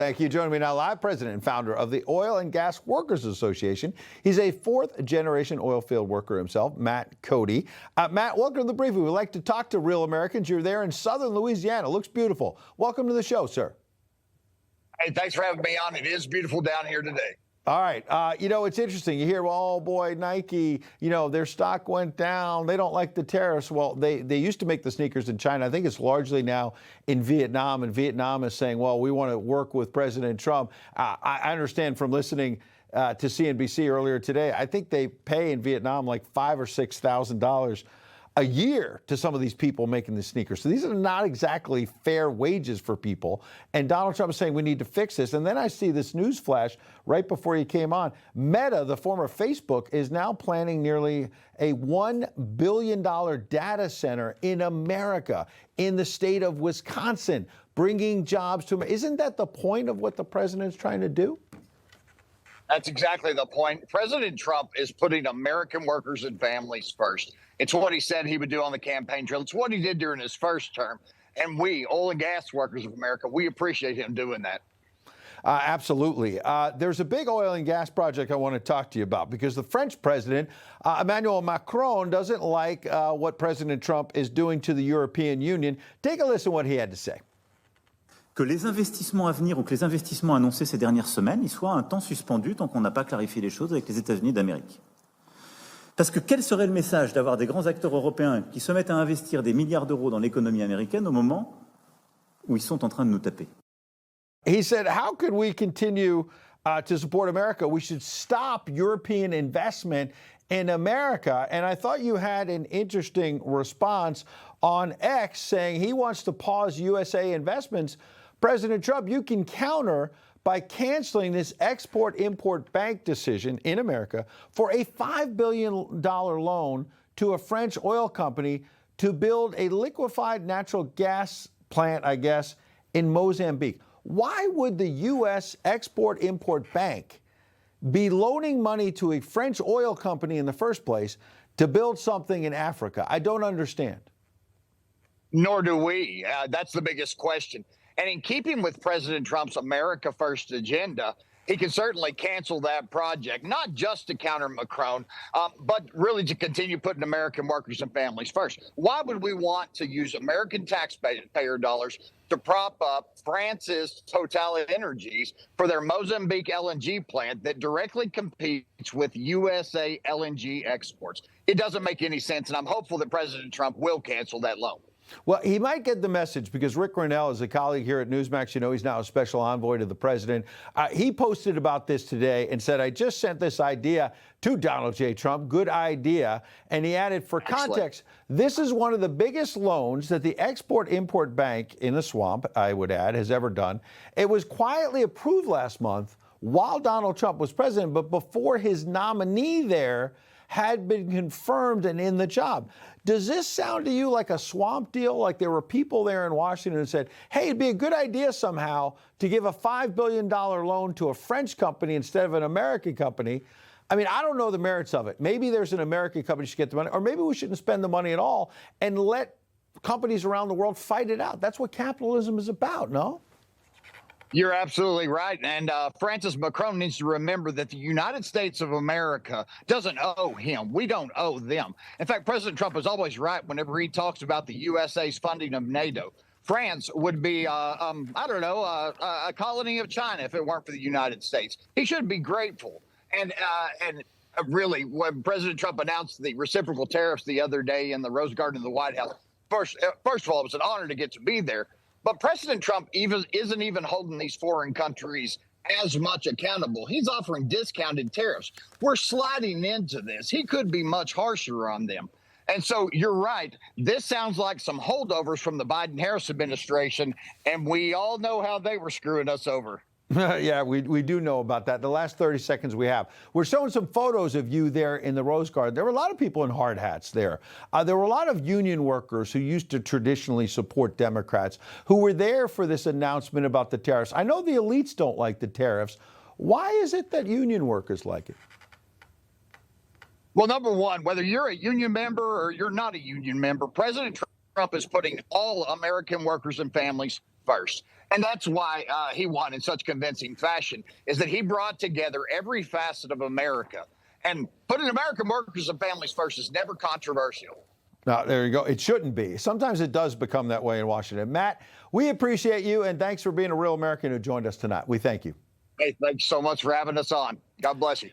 Thank you. Joining me now live, president and founder of the Oil and Gas Workers Association. He's a fourth-generation oil field worker himself, Matt Coday. Matt, welcome to the briefing. We'd like to talk to real Americans. You're there in southern Louisiana. Looks beautiful. Welcome to the show, sir. Hey, thanks for having me on. It is beautiful down here today. All right. It's interesting. You hear, oh, boy, Nike, their stock went down. They don't like the tariffs. Well, they used to make the sneakers in China. I think it's largely now in Vietnam, and Vietnam is saying, well, we want to work with President Trump. I understand from listening to CNBC earlier today, I think they pay in Vietnam like $5,000 or $6,000 a year to some of these people making the sneakers. So these are not exactly fair wages for people. And Donald Trump is saying we need to fix this. And then I see this news flash right before he came on. Meta, the former Facebook, is now planning nearly a $1 billion data center in America, in the state of Wisconsin, bringing jobs to America. Isn't that the point of what the president's trying to do? That's exactly the point. President Trump is putting American workers and families first. It's what he said he would do on the campaign trail. It's what he did during his first term. And we, oil and gas workers of America, we appreciate him doing that. Absolutely. There's a big oil and gas project I want to talk to you about because the French president, Emmanuel Macron, doesn't like what President Trump is doing to the European Union. Take a listen to what he had to say. Que les investissements à venir ou que les investissements annoncés ces dernières semaines, ils soient un temps suspendus tant qu'on n'a pas clarifié les choses avec les États-Unis d'Amérique. Parce que quel serait le message d'avoir des grands acteurs européens qui se mettent à investir des milliards d'euros dans l'économie américaine au moment où ils sont en train de nous taper? He said, how could we continue to support America? We should stop European investment in America. And I thought you had an interesting response on X saying he wants to pause USA investments. President Trump, you can counter by canceling this export-import bank decision in America for a $5 billion loan to a French oil company to build a liquefied natural gas plant, I guess, in Mozambique. Why would the U.S. Export-Import Bank be loaning money to a French oil company in the first place to build something in Africa? I don't understand. Nor do we. That's the biggest question. And in keeping with President Trump's America First agenda, he can certainly cancel that project, not just to counter Macron, but really to continue putting American workers and families first. Why would we want to use American taxpayer dollars to prop up France's TotalEnergies for their Mozambique LNG plant that directly competes with USA LNG exports? It doesn't make any sense, and I'm hopeful that President Trump will cancel that loan. Well, he might get the message because Rick Grinnell is a colleague here at Newsmax. He's now a special envoy to the president. He posted about this today and said, I just sent this idea to Donald J. Trump. Good idea. And he added, for context, this is one of the biggest loans that the Export-Import Bank in the swamp, I would add, has ever done. It was quietly approved last month while Donald Trump was president, but before his nominee there had been confirmed and in the job. Does this sound to you like a swamp deal? Like there were people there in Washington who said, hey, it'd be a good idea somehow to give a $5 billion loan to a French company instead of an American company. I mean, I don't know the merits of it. Maybe there's an American company should get the money, or maybe we shouldn't spend the money at all and let companies around the world fight it out. That's what capitalism is about, no? You're absolutely right. And Francis Macron needs to remember that the United States of America doesn't owe him. We don't owe them. In fact, President Trump is always right whenever he talks about the USA's funding of NATO. France would be, a colony of China if it weren't for the United States. He should be grateful. And really, when President Trump announced the reciprocal tariffs the other day in the Rose Garden of the White House, first of all, it was an honor to get to be there. But President Trump isn't even holding these foreign countries as much accountable. He's offering discounted tariffs. We're sliding into this. He could be much harsher on them. And so you're right. This sounds like some holdovers from the Biden-Harris administration, and we all know how they were screwing us over. Yeah, we do know about that. The last 30 seconds we have. We're showing some photos of you there in the Rose Garden. There were a lot of people in hard hats there. There were a lot of union workers who used to traditionally support Democrats who were there for this announcement about the tariffs. I know the elites don't like the tariffs. Why is it that union workers like it? Well, number one, whether you're a union member or you're not a union member, President Trump is putting all American workers and families first. And that's why he won in such convincing fashion, is that he brought together every facet of America. And putting American workers and families first is never controversial. Now, there you go. It shouldn't be. Sometimes it does become that way in Washington. Matt, we appreciate you, and thanks for being a real American who joined us tonight. We thank you. Hey, thanks so much for having us on. God bless you.